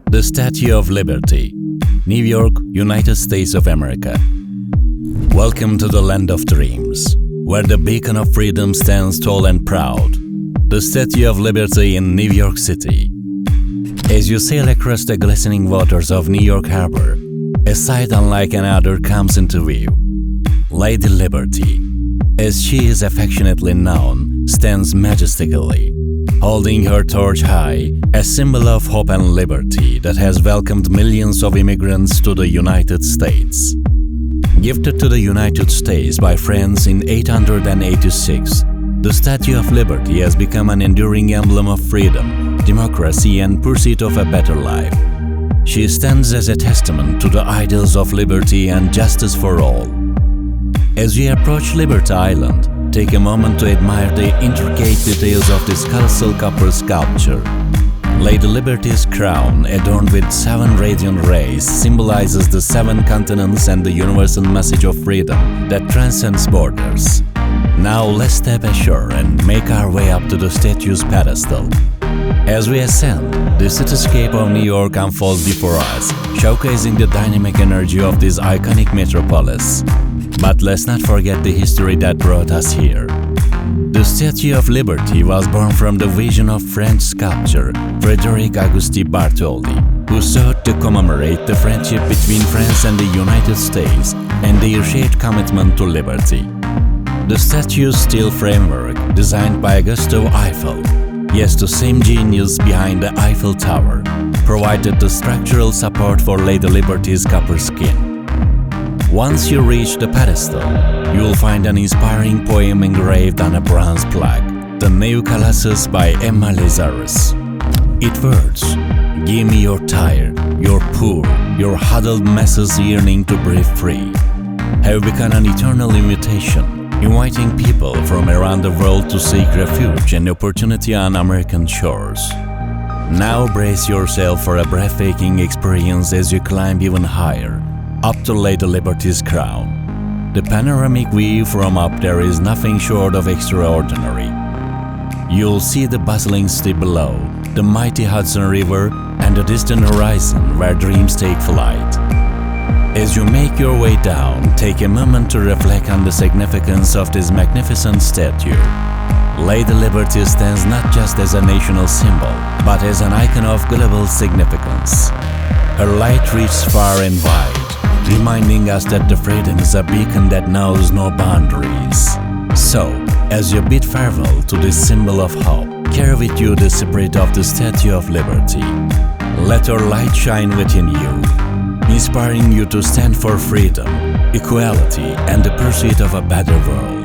The Statue of Liberty, New York, United States of America. Welcome to the land of dreams, where the beacon of freedom stands tall and proud. The Statue of Liberty in New York City. As you sail across the glistening waters of New York Harbor, a sight unlike another comes into view. Lady Liberty, as she is affectionately known, stands majestically, holding her torch high, a symbol of hope and liberty that has welcomed millions of immigrants to the United States. Gifted to the United States by France in 886, the Statue of Liberty has become an enduring emblem of freedom, democracy, and pursuit of a better life. She stands as a testament to the ideals of liberty and justice for all. As you approach Liberty Island, take a moment to admire the intricate details of this colossal copper sculpture. Lady Liberty's crown, adorned with 7 radiant rays, symbolizes the 7 continents and the universal message of freedom that transcends borders. Now let's step ashore and make our way up to the statue's pedestal. As we ascend, the cityscape of New York unfolds before us, showcasing the dynamic energy of this iconic metropolis. But let's not forget the history that brought us here. The Statue of Liberty was born from the vision of French sculptor Frédéric Auguste Bartholdi, who sought to commemorate the friendship between France and the United States and their shared commitment to liberty. The statue's steel framework, designed by Gustave Eiffel, yes, the same genius behind the Eiffel Tower, provided the structural support for Lady Liberty's copper skin. Once you reach the pedestal, you will find an inspiring poem engraved on a bronze plaque, The New Colossus by Emma Lazarus. It words, "Give me your tired, your poor, your huddled masses yearning to breathe free," have become an eternal invitation, inviting people from around the world to seek refuge and opportunity on American shores. Now brace yourself for a breathtaking experience as you climb even higher, up to Lady Liberty's crown. The panoramic view from up there is nothing short of extraordinary. You'll see the bustling city below, the mighty Hudson River, and the distant horizon where dreams take flight. As you make your way down, take a moment to reflect on the significance of this magnificent statue. Lady Liberty stands not just as a national symbol, but as an icon of global significance. Her light reaches far and wide, reminding us that the freedom is a beacon that knows no boundaries. So, as you bid farewell to this symbol of hope, carry with you the spirit of the Statue of Liberty. Let her light shine within you, inspiring you to stand for freedom, equality, and the pursuit of a better world.